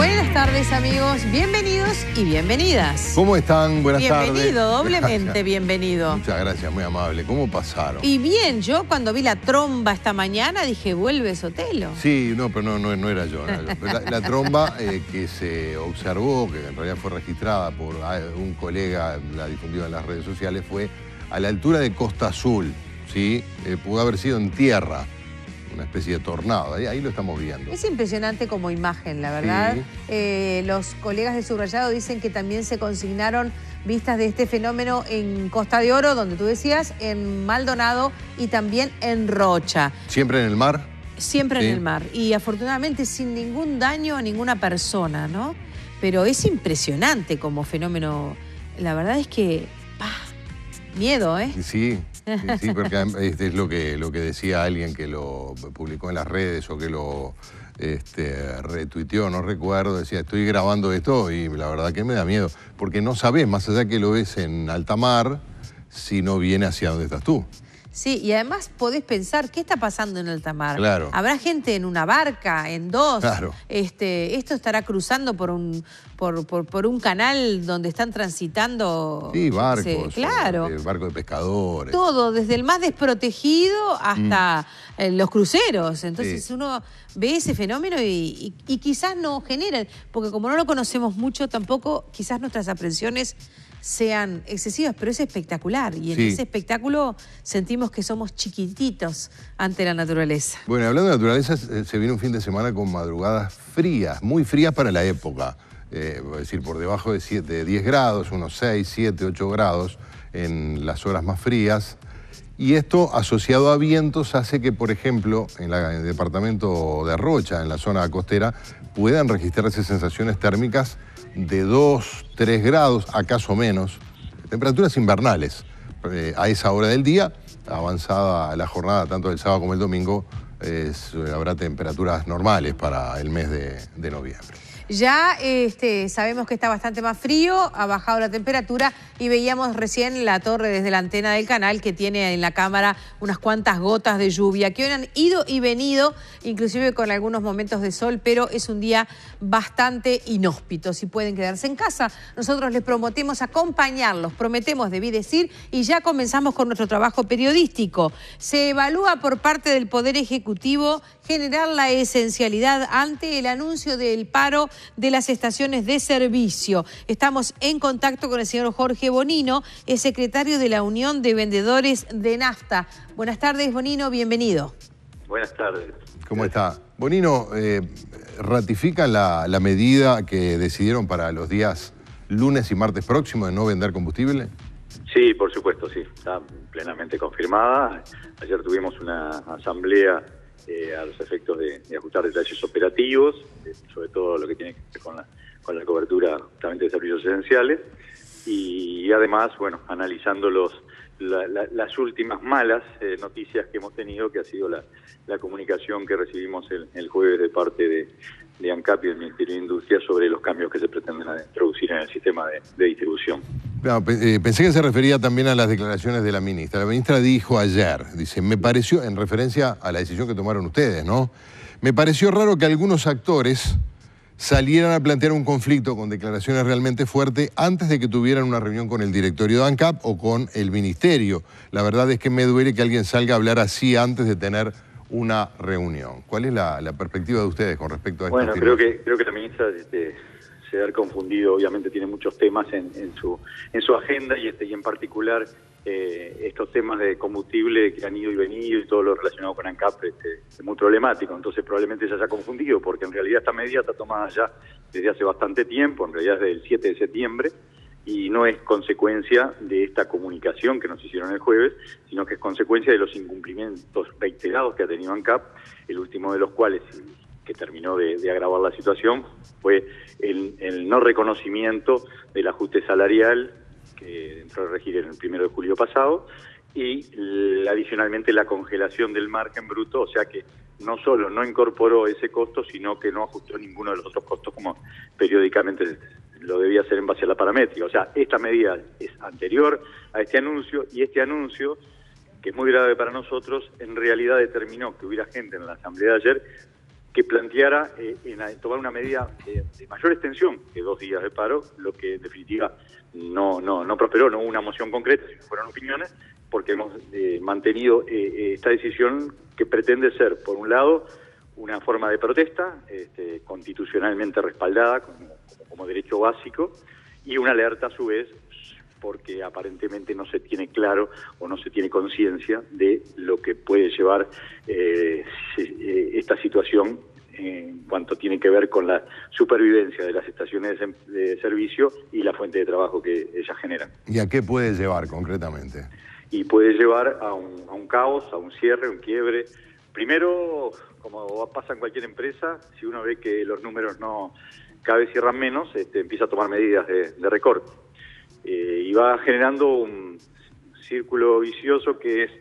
Buenas tardes, amigos. Bienvenidos y bienvenidas. ¿Cómo están? Buenas tardes. Bienvenido, doblemente bienvenido. Muchas gracias, muy amable. ¿Cómo pasaron? Y bien, yo cuando vi la tromba esta mañana dije, vuelve Sotelo. Sí, no, pero no era yo. La tromba que se observó, que en realidad fue registrada por un colega, la difundió en las redes sociales, fue a la altura de Costa Azul, ¿sí? Pudo haber sido en tierra. Una especie de tornado, ahí lo estamos viendo. Es impresionante como imagen, la verdad. Sí. Los colegas de Subrayado dicen que también se consignaron vistas de este fenómeno en Costa de Oro, donde tú decías, en Maldonado y también en Rocha. ¿Siempre en el mar? Siempre en el mar. Y afortunadamente sin ningún daño a ninguna persona, ¿no? Pero es impresionante como fenómeno. La verdad es que, miedo, ¿eh? Sí. Sí, porque es lo que decía alguien que lo publicó en las redes o que lo retuiteó, no recuerdo, decía, estoy grabando esto y la verdad que me da miedo, porque no sabés, más allá que lo ves en alta mar, si no viene hacia donde estás tú. Sí, y además podés pensar, ¿qué está pasando en alta mar? Claro. ¿Habrá gente en una barca, en dos? Claro. Esto estará cruzando por un canal donde están transitando... Sí, barcos. Claro. Barcos de pescadores. Todo, desde el más desprotegido hasta los cruceros. Entonces uno ve ese fenómeno y quizás no genera, porque como no lo conocemos mucho tampoco, quizás nuestras aprensiones sean excesivas, pero es espectacular. Y en ese espectáculo sentimos que somos chiquititos ante la naturaleza. Bueno, hablando de naturaleza, se viene un fin de semana con madrugadas frías, muy frías para la época. Es decir, por debajo de 10 grados, unos 6, 7, 8 grados en las horas más frías. Y esto, asociado a vientos, hace que, por ejemplo, en el departamento de Rocha, en la zona costera, puedan registrarse sensaciones térmicas de 2, 3 grados, acaso menos, temperaturas invernales. A esa hora del día, avanzada la jornada, tanto del sábado como el domingo, habrá temperaturas normales para el mes de noviembre. Ya sabemos que está bastante más frío, ha bajado la temperatura y veíamos recién la torre desde la antena del canal que tiene en la cámara unas cuantas gotas de lluvia que hoy han ido y venido, inclusive con algunos momentos de sol, pero es un día bastante inhóspito. Si pueden quedarse en casa, nosotros les prometemos acompañarlos, prometemos, debí decir, y ya comenzamos con nuestro trabajo periodístico. Se evalúa por parte del Poder Ejecutivo generar la esencialidad ante el anuncio del paro de las estaciones de servicio. Estamos en contacto con el señor Jorge Bonino, es secretario de la Unión de Vendedores de Nafta. Buenas tardes, Bonino, bienvenido. Buenas tardes. ¿Cómo está? Bonino, ¿ratifican la medida que decidieron para los días lunes y martes próximos de no vender combustible? Sí, por supuesto, sí. Está plenamente confirmada. Ayer tuvimos una asamblea a los efectos de ajustar detalles operativos, sobre todo lo que tiene que ver con la cobertura justamente de servicios esenciales, y además, bueno, analizando las últimas malas noticias que hemos tenido, que ha sido la comunicación que recibimos el jueves de parte de ANCAP y del Ministerio de Industria sobre los cambios que se pretenden introducir en el sistema de distribución. No, pensé que se refería también a las declaraciones de la ministra. La ministra dijo ayer, dice, me pareció, en referencia a la decisión que tomaron ustedes, ¿no? Me pareció raro que algunos actores salieran a plantear un conflicto con declaraciones realmente fuertes antes de que tuvieran una reunión con el directorio de ANCAP o con el ministerio. La verdad es que me duele que alguien salga a hablar así antes de tener una reunión. ¿Cuál es la perspectiva de ustedes con respecto a esto? Bueno, creo que la ministra se ha confundido, obviamente tiene muchos temas en su agenda y en particular estos temas de combustible que han ido y venido y todo lo relacionado con ANCAP es muy problemático. Entonces probablemente se haya confundido porque en realidad esta medida está tomada ya desde hace bastante tiempo, en realidad desde el 7 de septiembre, y no es consecuencia de esta comunicación que nos hicieron el jueves, sino que es consecuencia de los incumplimientos reiterados que ha tenido ANCAP, el último de los cuales, que terminó de agravar la situación, fue el no reconocimiento del ajuste salarial que entró a regir en el 1 de julio pasado, y adicionalmente la congelación del margen bruto, o sea que no solo no incorporó ese costo, sino que no ajustó ninguno de los otros costos como periódicamente lo debía hacer en base a la paramétrica. O sea, esta medida es anterior a este anuncio, y este anuncio, que es muy grave para nosotros, en realidad determinó que hubiera gente en la asamblea de ayer que planteara tomar una medida de mayor extensión que 2 días de paro, lo que en definitiva no prosperó, no hubo una moción concreta, sino fueron opiniones, porque hemos mantenido esta decisión que pretende ser, por un lado, una forma de protesta constitucionalmente respaldada como derecho básico, y una alerta a su vez porque aparentemente no se tiene claro o no se tiene conciencia de lo que puede llevar esta situación en cuanto tiene que ver con la supervivencia de las estaciones de servicio y la fuente de trabajo que ellas generan. ¿Y a qué puede llevar concretamente? Y puede llevar a un caos, a un cierre, un quiebre. Primero, como pasa en cualquier empresa, si uno ve que los números cada vez cierran menos, empieza a tomar medidas de recorte. Y va generando un círculo vicioso que es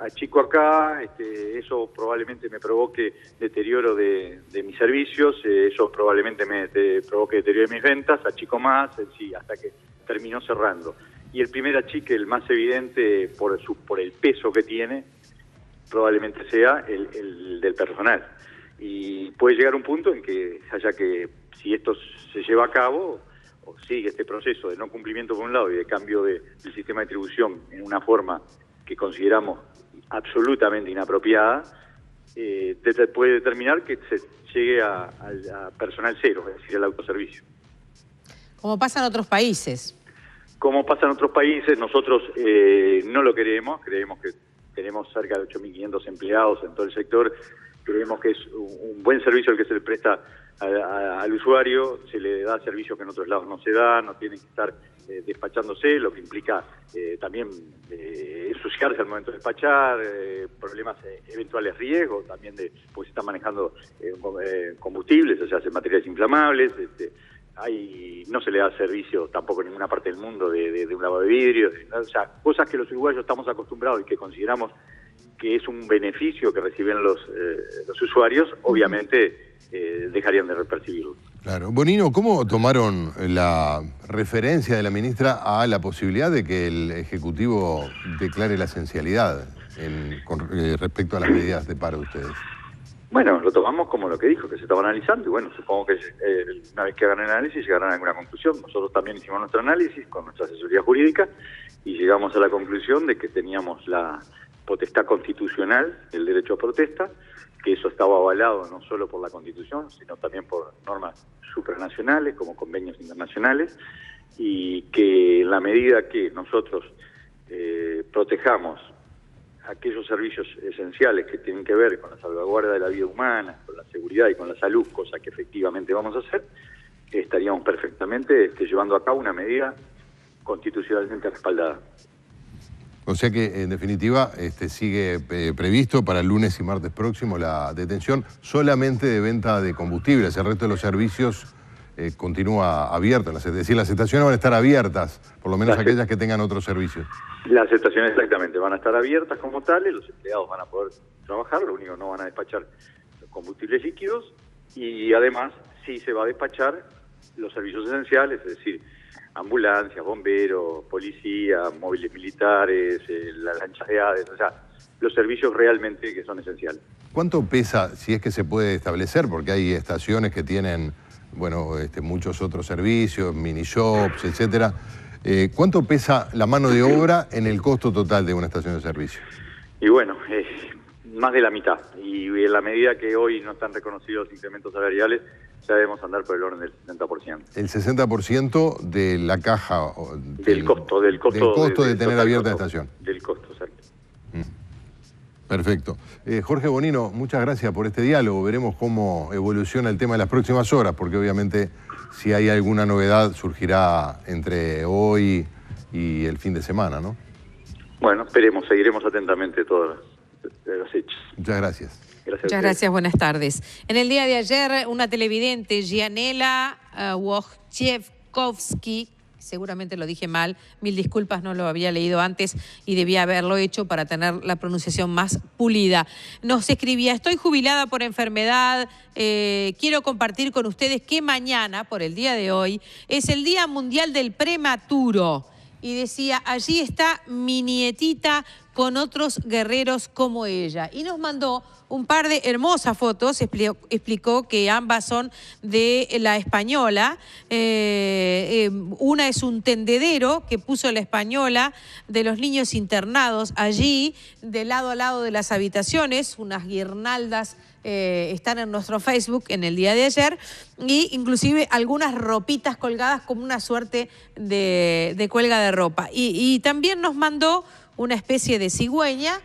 achico acá, eso probablemente me provoque deterioro de mis servicios, eso probablemente me provoque deterioro de mis ventas, achico más, sí, hasta que terminó cerrando. Y el primer achique, el más evidente por el peso que tiene, probablemente sea el del personal. Y puede llegar un punto en que si esto se lleva a cabo, o sigue este proceso de no cumplimiento por un lado y de cambio del sistema de distribución en una forma que consideramos absolutamente inapropiada, puede determinar que se llegue a personal cero, es decir, al autoservicio. Como pasa en otros países. Como pasa en otros países, nosotros no lo creemos que tenemos cerca de 8.500 empleados en todo el sector, creemos que es un buen servicio el que se le presta al usuario, se le da servicios que en otros lados no se da, no tienen que estar despachándose, lo que implica también ensuciarse al momento de despachar, problemas, eventuales riesgos también porque se están manejando combustibles, o sea, materiales inflamables, no se le da servicio tampoco en ninguna parte del mundo de un lavado de vidrio, o sea, cosas que los uruguayos estamos acostumbrados y que consideramos que es un beneficio que reciben los usuarios, obviamente dejarían de percibirlo. Claro. Bonino, ¿cómo tomaron la referencia de la ministra a la posibilidad de que el Ejecutivo declare la esencialidad respecto a las medidas de paro de ustedes? Bueno, lo tomamos como lo que dijo, que se estaba analizando, y bueno, supongo que una vez que hagan el análisis llegarán a alguna conclusión. Nosotros también hicimos nuestro análisis con nuestra asesoría jurídica y llegamos a la conclusión de que teníamos la potestad constitucional del derecho a protesta, que eso estaba avalado no solo por la Constitución, sino también por normas supranacionales, como convenios internacionales, y que en la medida que nosotros protejamos aquellos servicios esenciales que tienen que ver con la salvaguardia de la vida humana, con la seguridad y con la salud, cosa que efectivamente vamos a hacer, estaríamos perfectamente llevando a cabo una medida constitucionalmente respaldada. O sea que, en definitiva, sigue previsto para el lunes y martes próximo la detención solamente de venta de combustibles. El resto de los servicios continúa abierto. Es decir, las estaciones van a estar abiertas, por lo menos aquellas que tengan otros servicios. Las estaciones exactamente van a estar abiertas como tales, los empleados van a poder trabajar, lo único que no van a despachar combustibles líquidos y además sí se va a despachar los servicios esenciales, es decir, ambulancias, bomberos, policía, móviles militares, las lanchas de ADES, o sea, los servicios realmente que son esenciales. ¿Cuánto pesa, si es que se puede establecer, porque hay estaciones que tienen, bueno, muchos otros servicios, mini shops, etcétera? ¿Cuánto pesa la mano de obra en el costo total de una estación de servicio? Y bueno, más de la mitad. Y en la medida que hoy no están reconocidos los incrementos salariales, ya debemos andar por el orden del 60%. ¿El 60% de la caja? Del costo de tener abierta la estación. Del costo, exacto. Perfecto. Jorge Bonino, muchas gracias por este diálogo. Veremos cómo evoluciona el tema en las próximas horas, porque obviamente si hay alguna novedad surgirá entre hoy y el fin de semana, ¿no? Bueno, esperemos, seguiremos atentamente todos los hechos. Muchas gracias. Muchas gracias, buenas tardes. En el día de ayer, una televidente, Gianela Wojciechowski, seguramente lo dije mal, mil disculpas, no lo había leído antes y debía haberlo hecho para tener la pronunciación más pulida. Nos escribía: estoy jubilada por enfermedad, quiero compartir con ustedes que mañana, por el día de hoy, es el Día Mundial del Prematuro. Y decía, allí está mi nietita con otros guerreros como ella. Y nos mandó un par de hermosas fotos, explicó que ambas son de La Española. Una es un tendedero que puso La Española de los niños internados allí, de lado a lado de las habitaciones, unas guirnaldas están en nuestro Facebook en el día de ayer, y inclusive algunas ropitas colgadas como una suerte de cuelga de ropa. Y también nos mandó una especie de cigüeña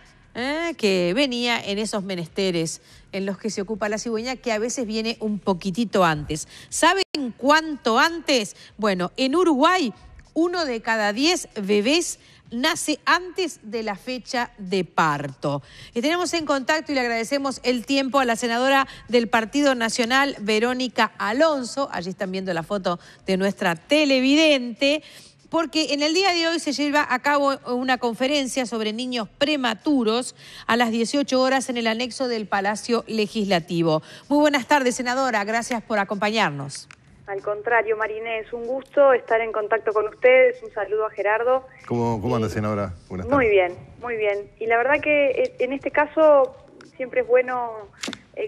que venía en esos menesteres en los que se ocupa la cigüeña, que a veces viene un poquitito antes. ¿Saben cuánto antes? Bueno, en Uruguay, 1 de cada 10 bebés nace antes de la fecha de parto. Y tenemos en contacto y le agradecemos el tiempo a la senadora del Partido Nacional, Verónica Alonso. Allí están viendo la foto de nuestra televidente, porque en el día de hoy se lleva a cabo una conferencia sobre niños prematuros a las 18 horas en el anexo del Palacio Legislativo. Muy buenas tardes, senadora. Gracias por acompañarnos. Al contrario, Marinés, un gusto estar en contacto con ustedes. Un saludo a Gerardo. ¿Cómo anda, senadora? Buenas tardes. Muy bien, muy bien. Y la verdad que en este caso siempre es bueno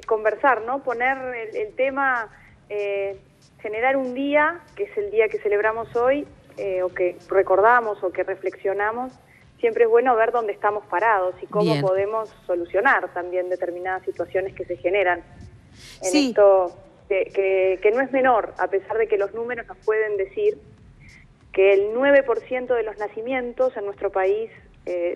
conversar, ¿no? Poner el tema, generar un día, que es el día que celebramos hoy, o que recordamos o que reflexionamos. Siempre es bueno ver dónde estamos parados y cómo podemos solucionar también determinadas situaciones que se generan en esto. Que no es menor, a pesar de que los números nos pueden decir que el 9% de los nacimientos en nuestro país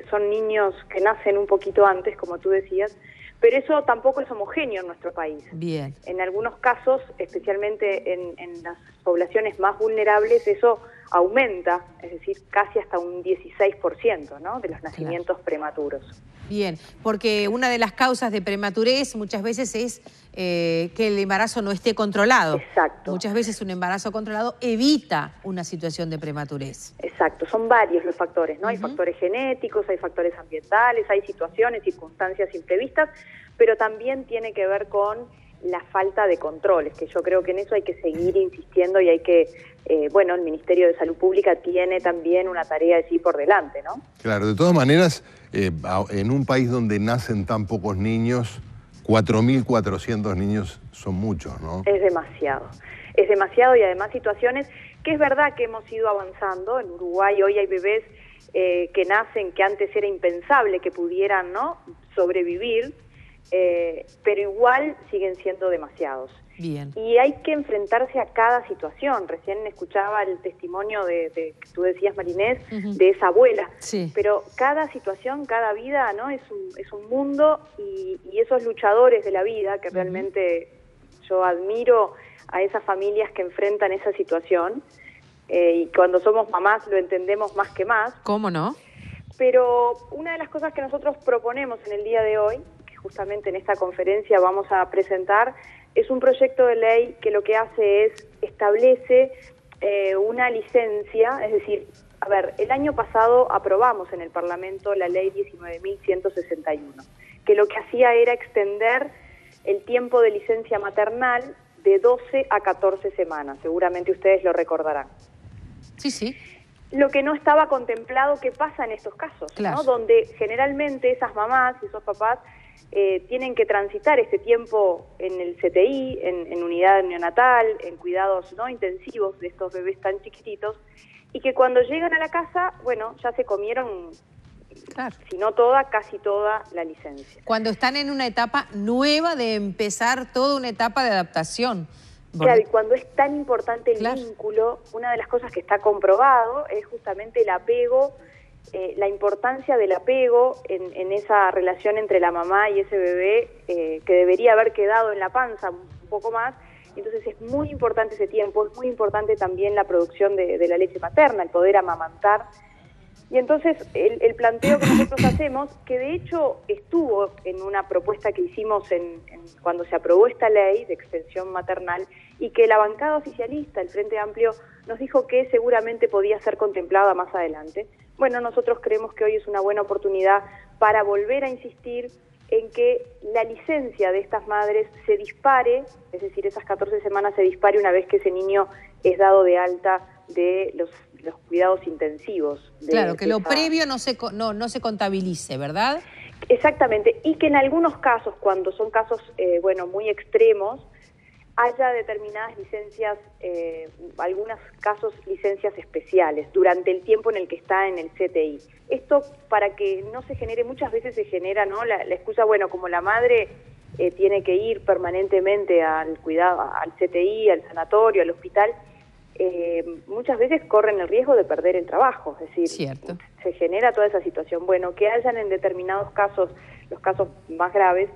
son niños que nacen un poquito antes, como tú decías, pero eso tampoco es homogéneo en nuestro país. Bien. En algunos casos, especialmente en las poblaciones más vulnerables, eso aumenta, es decir, casi hasta un 16%, ¿no?, de los nacimientos prematuros. Bien, porque una de las causas de prematurez muchas veces es que el embarazo no esté controlado. Exacto. Muchas veces un embarazo controlado evita una situación de prematurez. Exacto, son varios los factores, ¿no? Hay factores genéticos, hay factores ambientales, hay situaciones, circunstancias imprevistas, pero también tiene que ver con la falta de controles, que yo creo que en eso hay que seguir insistiendo y hay que, el Ministerio de Salud Pública tiene también una tarea de sí por delante, ¿no? Claro, de todas maneras, en un país donde nacen tan pocos niños, 4.400 niños son muchos, ¿no? Es demasiado y además situaciones que es verdad que hemos ido avanzando. En Uruguay hoy hay bebés que nacen que antes era impensable que pudieran, ¿no?, sobrevivir, pero igual siguen siendo demasiados. Bien. Y hay que enfrentarse a cada situación. Recién escuchaba el testimonio de que tú decías, Marinés, de esa abuela. Sí. Pero cada situación, cada vida, ¿no?, es un mundo, y esos luchadores de la vida, que realmente yo admiro a esas familias que enfrentan esa situación, y cuando somos mamás lo entendemos más que más. ¿Cómo no? Pero una de las cosas que nosotros proponemos en el día de hoy, que justamente en esta conferencia vamos a presentar, es un proyecto de ley que lo que hace es establece una licencia, es decir, a ver, el año pasado aprobamos en el Parlamento la ley 19.161, que lo que hacía era extender el tiempo de licencia maternal de 12 a 14 semanas, seguramente ustedes lo recordarán. Sí, sí. Lo que no estaba contemplado, ¿qué pasa en estos casos? Claro. ¿No? Donde generalmente esas mamás y esos papás tienen que transitar este tiempo en el CTI, en unidad neonatal, en cuidados no intensivos de estos bebés tan chiquititos, y que cuando llegan a la casa, bueno, ya se comieron, claro, si no toda, casi toda la licencia. Cuando están en una etapa nueva de empezar toda una etapa de adaptación. Claro, y cuando es tan importante el vínculo, una de las cosas que está comprobado es justamente el apego, la importancia del apego en esa relación entre la mamá y ese bebé, que debería haber quedado en la panza un poco más. Entonces es muy importante ese tiempo, es muy importante también la producción de la leche materna, el poder amamantar. Y entonces el planteo que nosotros hacemos, que de hecho estuvo en una propuesta que hicimos cuando se aprobó esta ley de extensión maternal, y que la bancada oficialista, el Frente Amplio, nos dijo que seguramente podía ser contemplada más adelante. Bueno, nosotros creemos que hoy es una buena oportunidad para volver a insistir en que la licencia de estas madres se dispare, es decir, esas 14 semanas se dispare una vez que ese niño es dado de alta de los cuidados intensivos. Claro, que lo previo no se contabilice, ¿verdad? Exactamente, y que en algunos casos, cuando son casos, muy extremos, haya determinadas licencias, algunos casos licencias especiales, durante el tiempo en el que está en el CTI. Esto para que no se genere, muchas veces se genera, ¿no?, la excusa, como la madre tiene que ir permanentemente al cuidado, al CTI, al sanatorio, al hospital, muchas veces corren el riesgo de perder el trabajo, es decir, Cierto. Se genera toda esa situación. Bueno, que hayan en determinados casos, los casos más graves,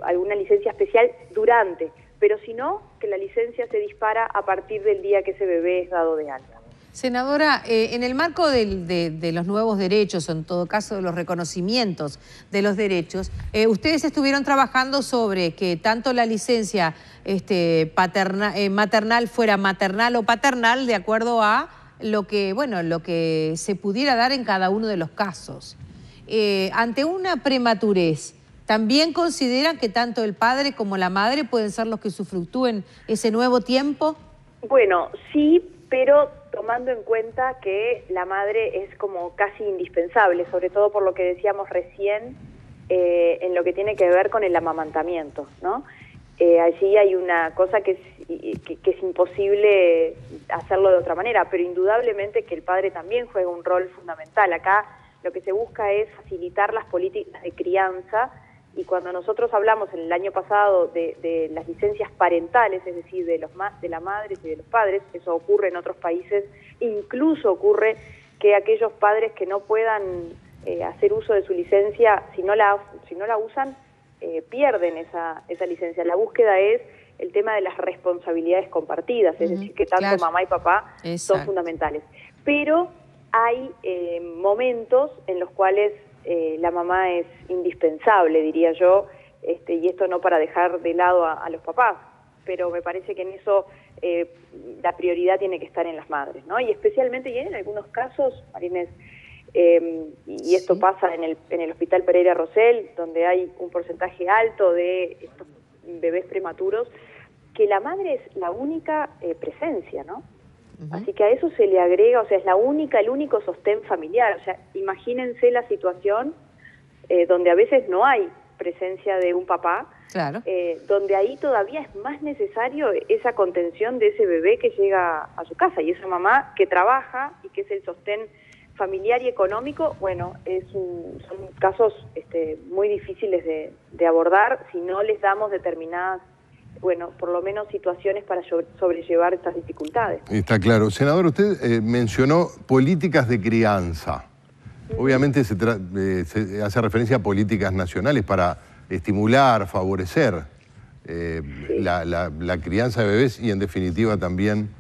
alguna licencia especial durante, pero si no, que la licencia se dispara a partir del día que ese bebé es dado de alta. Senadora, en el marco de los nuevos derechos, o en todo caso de los reconocimientos de los derechos, ustedes estuvieron trabajando sobre que tanto la licencia maternal fuera maternal o paternal de acuerdo a lo que se pudiera dar en cada uno de los casos. Ante una prematurez, ¿también consideran que tanto el padre como la madre pueden ser los que usufructúen ese nuevo tiempo? Bueno, sí, pero tomando en cuenta que la madre es como casi indispensable, sobre todo por lo que decíamos recién, en lo que tiene que ver con el amamantamiento, ¿no? Allí hay una cosa que es imposible hacerlo de otra manera, pero indudablemente que el padre también juega un rol fundamental. Acá lo que se busca es facilitar las políticas de crianza, y cuando nosotros hablamos en el año pasado de las licencias parentales, es decir, de las madres y de los padres, eso ocurre en otros países, incluso ocurre que aquellos padres que no puedan hacer uso de su licencia, si no la usan, pierden esa licencia. La búsqueda es el tema de las responsabilidades compartidas, es decir, que tanto mamá y papá son fundamentales. Pero hay momentos en los cuales la mamá es indispensable, diría yo, y esto no para dejar de lado a los papás, pero me parece que en eso la prioridad tiene que estar en las madres, ¿no? Y especialmente, y en algunos casos, Marinés, y esto pasa en el Hospital Pereira Rosell, donde hay un porcentaje alto de estos bebés prematuros, que la madre es la única presencia, ¿no? Así que a eso se le agrega, o sea, es el único sostén familiar. O sea, imagínense la situación donde a veces no hay presencia de un papá, donde ahí todavía es más necesario esa contención de ese bebé que llega a su casa, y esa mamá que trabaja y que es el sostén familiar y económico. Bueno, son casos muy difíciles de abordar si no les damos determinadas, por lo menos situaciones para sobrellevar estas dificultades. Está claro. Senador, usted mencionó políticas de crianza. Obviamente se hace referencia a políticas nacionales para estimular, favorecer la crianza de bebés y en definitiva también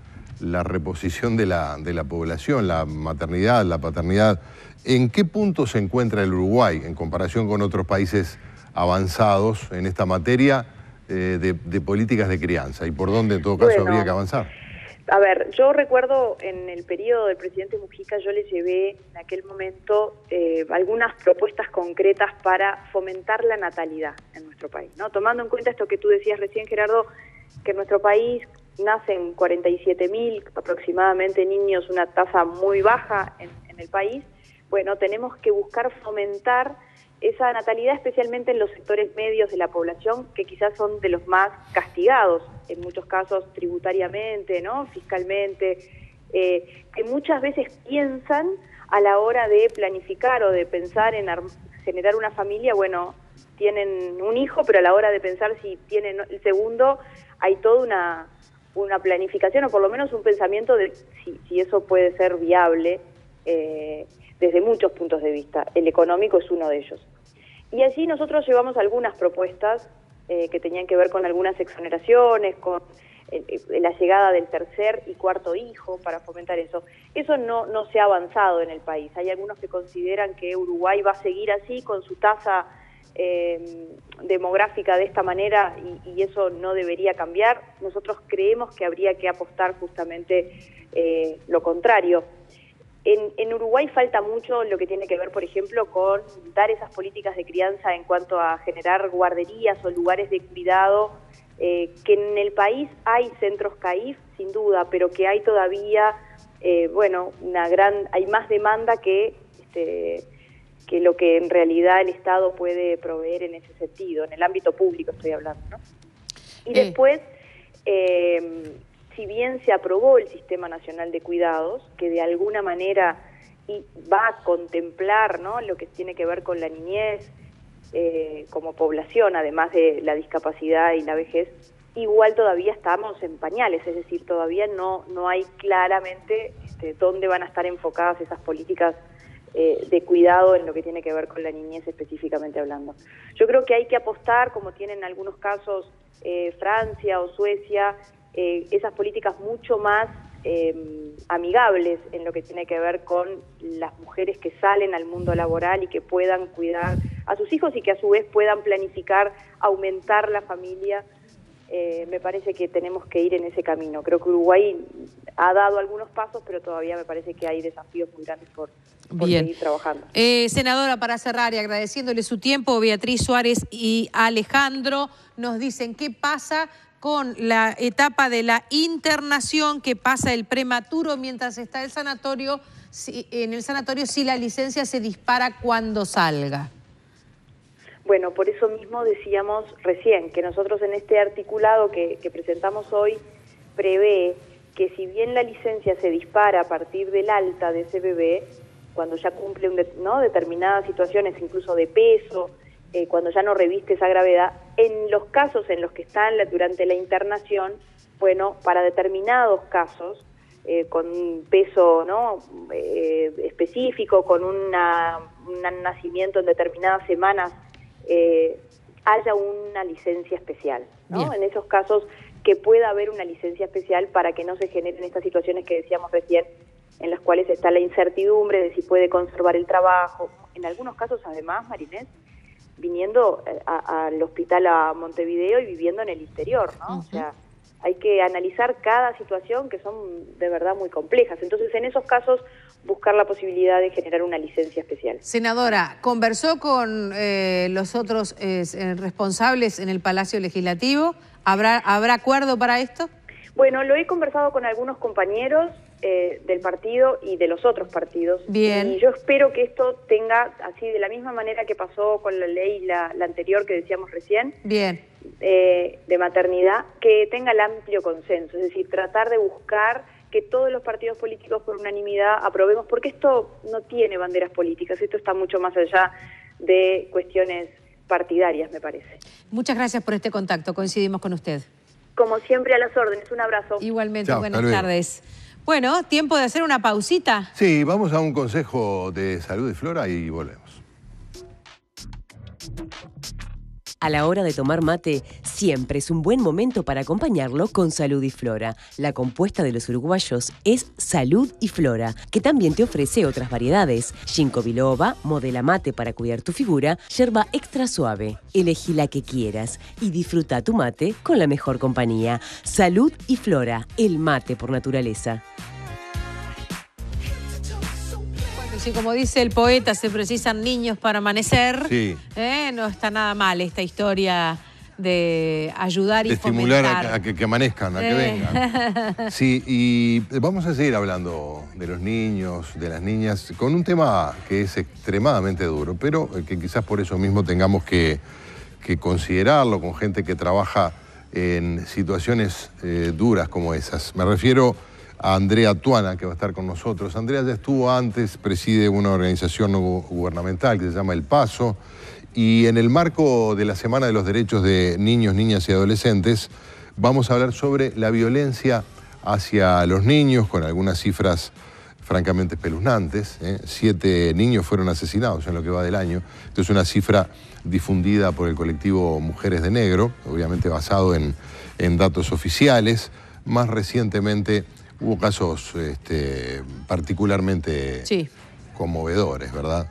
la reposición de la población, la maternidad, la paternidad. ¿En qué punto se encuentra el Uruguay en comparación con otros países avanzados en esta materia de políticas de crianza? ¿Y por dónde en todo caso habría que avanzar? A ver, yo recuerdo en el periodo del presidente Mujica, yo le llevé en aquel momento algunas propuestas concretas para fomentar la natalidad en nuestro país, ¿no? Tomando en cuenta esto que tú decías recién, Gerardo, que en nuestro país nacen 47.000 aproximadamente niños, una tasa muy baja en el país. Bueno, tenemos que buscar fomentar esa natalidad, especialmente en los sectores medios de la población, que quizás son de los más castigados, en muchos casos tributariamente, ¿no?, fiscalmente, que muchas veces piensan a la hora de planificar o de pensar en generar una familia, tienen un hijo, pero a la hora de pensar si tienen el segundo, hay toda una planificación, o por lo menos un pensamiento de si eso puede ser viable, desde muchos puntos de vista. El económico es uno de ellos. Y allí nosotros llevamos algunas propuestas que tenían que ver con algunas exoneraciones, con la llegada del tercer y cuarto hijo para fomentar eso. Eso no se ha avanzado en el país. Hay algunos que consideran que Uruguay va a seguir así con su tasa demográfica de esta manera y eso no debería cambiar. Nosotros creemos que habría que apostar justamente lo contrario. En Uruguay falta mucho lo que tiene que ver, por ejemplo, con dar esas políticas de crianza en cuanto a generar guarderías o lugares de cuidado, que en el país hay centros CAIF, sin duda, pero que hay todavía, hay más demanda que lo que en realidad el Estado puede proveer en ese sentido, en el ámbito público estoy hablando, ¿no? Y después, si bien se aprobó el Sistema Nacional de Cuidados, que de alguna manera va a contemplar, ¿no?, lo que tiene que ver con la niñez como población, además de la discapacidad y la vejez, igual todavía estamos en pañales, es decir, todavía no hay claramente dónde van a estar enfocadas esas políticas de cuidado en lo que tiene que ver con la niñez específicamente hablando. Yo creo que hay que apostar, como tienen en algunos casos Francia o Suecia, esas políticas mucho más amigables en lo que tiene que ver con las mujeres que salen al mundo laboral y que puedan cuidar a sus hijos y que a su vez puedan planificar aumentar la familia. Me parece que tenemos que ir en ese camino. Creo que Uruguay ha dado algunos pasos, pero todavía me parece que hay desafíos muy grandes por seguir trabajando. Senadora, para cerrar y agradeciéndole su tiempo, Beatriz Suárez y Alejandro nos dicen qué pasa con la etapa de la internación, qué pasa el prematuro mientras está el sanatorio, en el sanatorio, si la licencia se dispara cuando salga. Bueno, por eso mismo decíamos recién que nosotros en este articulado que presentamos hoy prevé que si bien la licencia se dispara a partir del alta de ese bebé, cuando ya cumple determinadas situaciones, incluso de peso, cuando ya no reviste esa gravedad, en los casos en los que están durante la internación, bueno, para determinados casos, con un peso específico, con un nacimiento en determinadas semanas, haya una licencia especial, ¿no? En esos casos que pueda haber una licencia especial para que no se generen estas situaciones que decíamos recién, en las cuales está la incertidumbre de si puede conservar el trabajo. En algunos casos, además, Marinés, viniendo al hospital a Montevideo y viviendo en el interior, ¿no? O sea, hay que analizar cada situación que son de verdad muy complejas. Entonces, en esos casos, buscar la posibilidad de generar una licencia especial. Senadora, ¿conversó con los otros responsables en el Palacio Legislativo? ¿Habrá acuerdo para esto? Bueno, lo he conversado con algunos compañeros del partido y de los otros partidos. Bien. Y yo espero que esto tenga, así de la misma manera que pasó con la ley, la anterior que decíamos recién, bien, de maternidad, que tenga el amplio consenso, es decir, tratar de buscar que todos los partidos políticos por unanimidad aprobemos, porque esto no tiene banderas políticas, esto está mucho más allá de cuestiones partidarias, me parece. Muchas gracias por este contacto, coincidimos con usted. Como siempre, a las órdenes, un abrazo. Igualmente, chao, buenas tardes. Bueno, tiempo de hacer una pausita. Sí, vamos a un consejo de salud y flora y volvemos. A la hora de tomar mate, siempre es un buen momento para acompañarlo con Salud y Flora. La compuesta de los uruguayos es Salud y Flora, que también te ofrece otras variedades. Ginkgo biloba, modela mate para cuidar tu figura, yerba extra suave. Elegí la que quieras y disfruta tu mate con la mejor compañía. Salud y Flora, el mate por naturaleza. Sí, como dice el poeta, se precisan niños para amanecer. Sí. No está nada mal esta historia de ayudar y estimular fomentar. a que amanezcan, a que vengan. Sí, y vamos a seguir hablando de los niños, de las niñas, con un tema que es extremadamente duro, pero que quizás por eso mismo tengamos que considerarlo con gente que trabaja en situaciones duras como esas. Me refiero a Andrea Tuana, que va a estar con nosotros. Andrea ya estuvo antes, preside una organización no gubernamental que se llama El Paso, y en el marco de la Semana de los Derechos de Niños, Niñas y Adolescentes vamos a hablar sobre la violencia hacia los niños, con algunas cifras francamente espeluznantes. 7 niños fueron asesinados en lo que va del año. Esto es una cifra difundida por el colectivo Mujeres de Negro, obviamente basado en datos oficiales. Más recientemente hubo casos particularmente conmovedores, ¿verdad?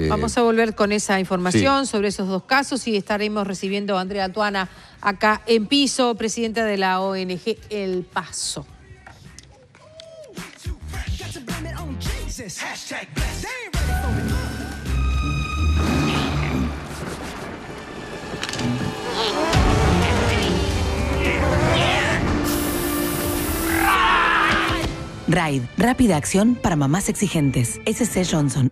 Vamos a volver con esa información sobre esos 2 casos y estaremos recibiendo a Andrea Tuana acá en piso, presidenta de la ONG El Paso. Raid, rápida acción para mamás exigentes. SC Johnson.